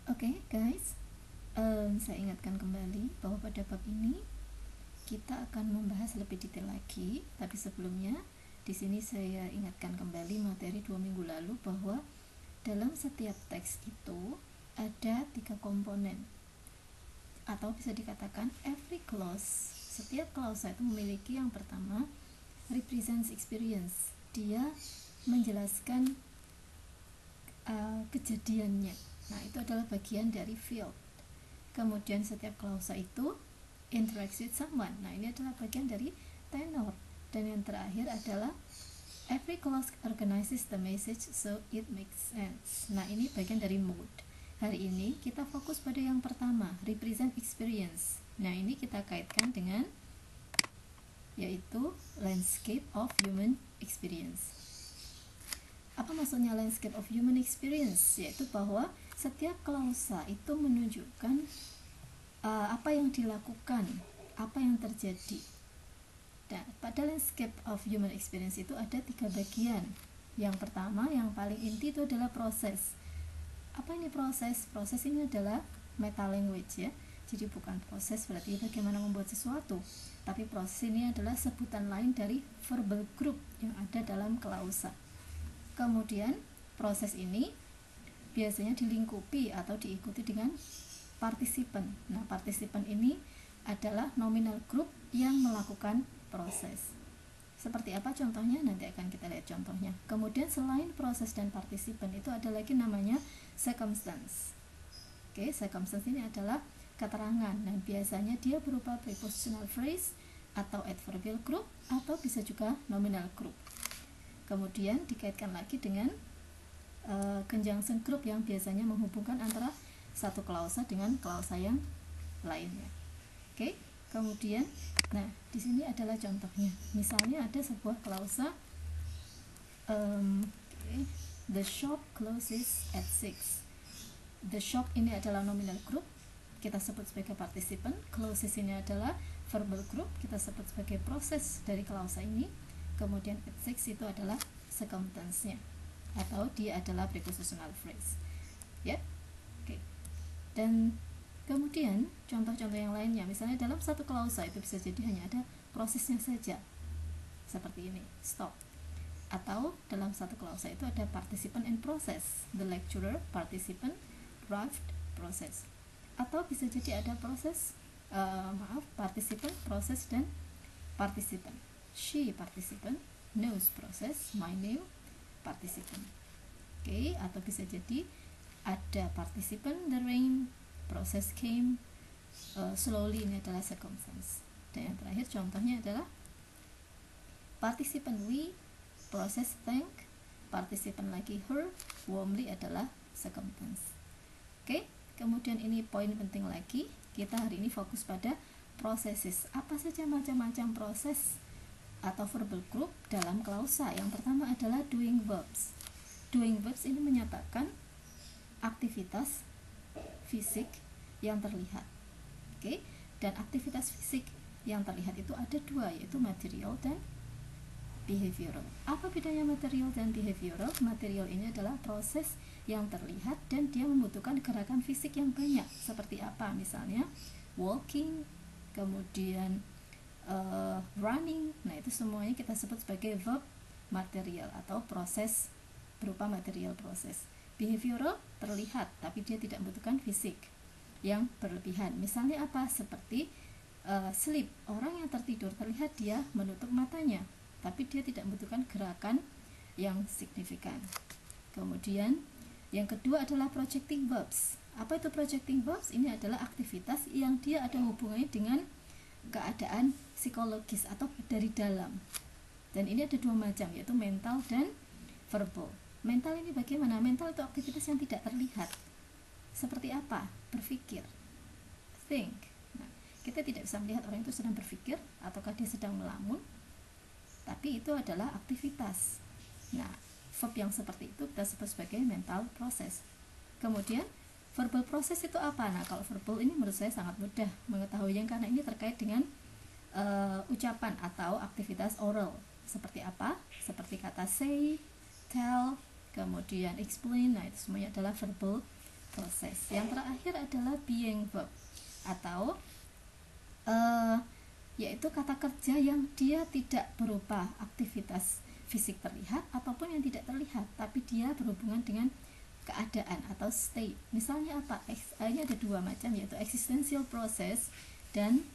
Oke, guys, saya ingatkan kembali bahwa pada bab ini kita akan membahas lebih detail lagi. Tapi sebelumnya, di sini saya ingatkan kembali materi 2 minggu lalu bahwa dalam setiap teks itu ada 3 komponen, atau bisa dikatakan every clause. Setiap klausa itu memiliki yang pertama represents experience. Dia menjelaskan kejadiannya. Nah, itu adalah bagian dari field. Kemudian setiap klausa itu interacts with someone. Nah, ini adalah bagian dari tenor. Dan yang terakhir adalah every clause organizes the message so it makes sense. Nah, ini bagian dari mood. Hari ini kita fokus pada yang pertama, represent experience. Nah, ini kita kaitkan dengan yaitu landscape of human experience. Apa maksudnya landscape of human experience? Yaitu bahwa setiap klausa itu menunjukkan apa yang dilakukan, apa yang terjadi. Dan pada landscape of human experience itu ada 3 bagian. Yang pertama, yang paling inti itu adalah proses. Apa ini proses? Proses ini adalah meta language ya. Jadi bukan proses berarti bagaimana membuat sesuatu, tapi proses ini adalah sebutan lain dari verbal group yang ada dalam klausa. Kemudian proses ini biasanya dilingkupi atau diikuti dengan partisipan. Nah, partisipan ini adalah nominal group yang melakukan proses. Seperti apa contohnya? Nanti akan kita lihat contohnya. Kemudian selain proses dan partisipan itu ada lagi namanya circumstance. Oke, circumstance ini adalah keterangan dan biasanya dia berupa prepositional phrase atau adverbial group atau bisa juga nominal group. Kemudian dikaitkan lagi dengan conjunction group yang biasanya menghubungkan antara satu klausa dengan klausa yang lainnya. Oke, kemudian, nah di sini adalah contohnya. Misalnya ada sebuah klausa, the shop closes at 6. The shop ini adalah nominal group, kita sebut sebagai participan. Closes ini adalah verbal group, kita sebut sebagai proses dari klausa ini. Kemudian at 6 itu adalah circumstance-nya atau dia adalah prepositional phrase ya. Oke. Dan kemudian contoh-contoh yang lainnya, misalnya dalam satu klausa itu bisa jadi hanya ada prosesnya saja seperti ini, stop. Atau dalam satu klausa itu ada participant and process, the lecturer, participant, draft, process. Atau bisa jadi ada proses participant, process, dan participant. She participant, knows process, my name participant. Oke, atau bisa jadi ada participant, the rain, process came, slowly ini adalah circumstance. Dan yang terakhir contohnya adalah participant we, process thank, participant lagi her, warmly adalah circumstance. Oke, kemudian ini poin penting lagi, kita hari ini fokus pada processes. Apa saja macam-macam proses atau verbal group dalam klausa? Yang pertama adalah doing verbs. Doing verbs ini menyatakan aktivitas fisik yang terlihat. Oke, dan aktivitas fisik yang terlihat itu ada 2, yaitu material dan behavioral. Apa bedanya material dan behavioral? Material ini adalah proses yang terlihat dan dia membutuhkan gerakan fisik yang banyak. Seperti apa? Misalnya walking, kemudian running. Nah, itu semuanya kita sebut sebagai verb material atau proses berupa material proses. Behavioral terlihat tapi dia tidak membutuhkan fisik yang berlebihan. Misalnya apa? Seperti sleep. Orang yang tertidur terlihat dia menutup matanya tapi dia tidak membutuhkan gerakan yang signifikan. Kemudian yang kedua adalah projecting verbs. Apa itu projecting verbs? Ini adalah aktivitas yang dia ada hubungannya dengan keadaan psikologis atau dari dalam. Dan ini ada 2 macam, yaitu mental dan verbal. Mental ini bagaimana? Mental itu aktivitas yang tidak terlihat. Seperti apa? Berpikir, think. Nah, kita tidak bisa melihat orang itu sedang berpikir ataukah dia sedang melamun, tapi itu adalah aktivitas. Nah, verb yang seperti itu kita sebut sebagai mental process. Kemudian verbal process itu apa? Nah, kalau verbal ini menurut saya sangat mudah mengetahuinya karena ini terkait dengan ucapan atau aktivitas oral. Seperti apa? Seperti kata say, tell, kemudian explain. Nah, itu semuanya adalah verbal process. Yang terakhir adalah being verb, atau yaitu kata kerja yang dia tidak berupa aktivitas fisik terlihat ataupun yang tidak terlihat, tapi dia berhubungan dengan keadaan atau state. Misalnya apa? Ini ada dua macam, yaitu existential process dan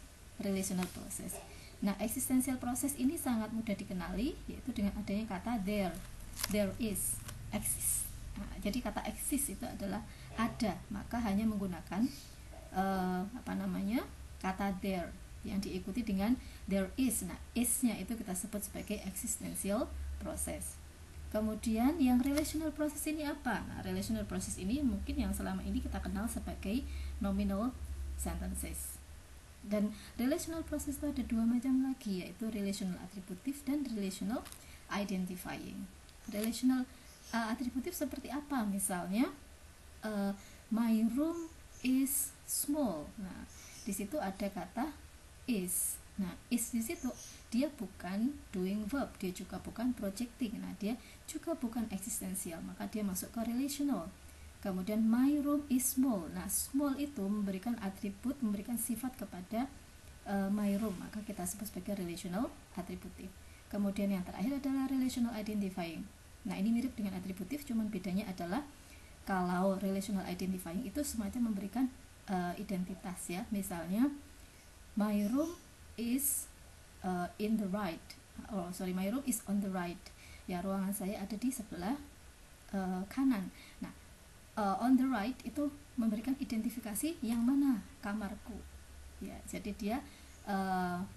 relational process. Nah, existential process ini sangat mudah dikenali, yaitu dengan adanya kata there is, exist. Nah, jadi kata exist itu adalah ada, maka hanya menggunakan kata there yang diikuti dengan there is. Nah, is-nya itu kita sebut sebagai existential process. Kemudian yang relational process ini apa? Nah, relational process ini mungkin yang selama ini kita kenal sebagai nominal sentences. Dan relational process itu ada dua macam lagi, yaitu relational attributive dan relational identifying. Relational attributive seperti apa? Misalnya my room is small. Nah, di situ ada kata is. Nah, is di situ dia bukan doing verb, dia juga bukan projecting. Nah, dia juga bukan eksistensial, maka dia masuk ke relational. Kemudian my room is small. Nah, small itu memberikan atribut, memberikan sifat kepada my room, maka kita sebut sebagai relational attributive. Kemudian yang terakhir adalah relational identifying. Nah, ini mirip dengan atributif, cuman bedanya adalah kalau relational identifying itu semacam memberikan identitas, ya. Misalnya my room is in the right. My room is on the right. Ya, ruangan saya ada di sebelah kanan. Nah, on the right itu memberikan identifikasi yang mana kamarku. Ya, jadi dia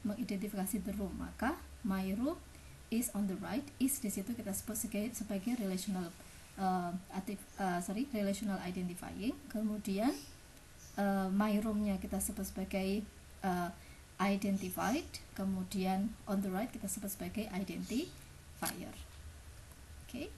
mengidentifikasi the room. Maka my room is on the right, is di situ kita sebut sebagai relational relational identifying. Kemudian my room-nya kita sebut sebagai identified, kemudian on the right kita sebut sebagai identifier. Oke.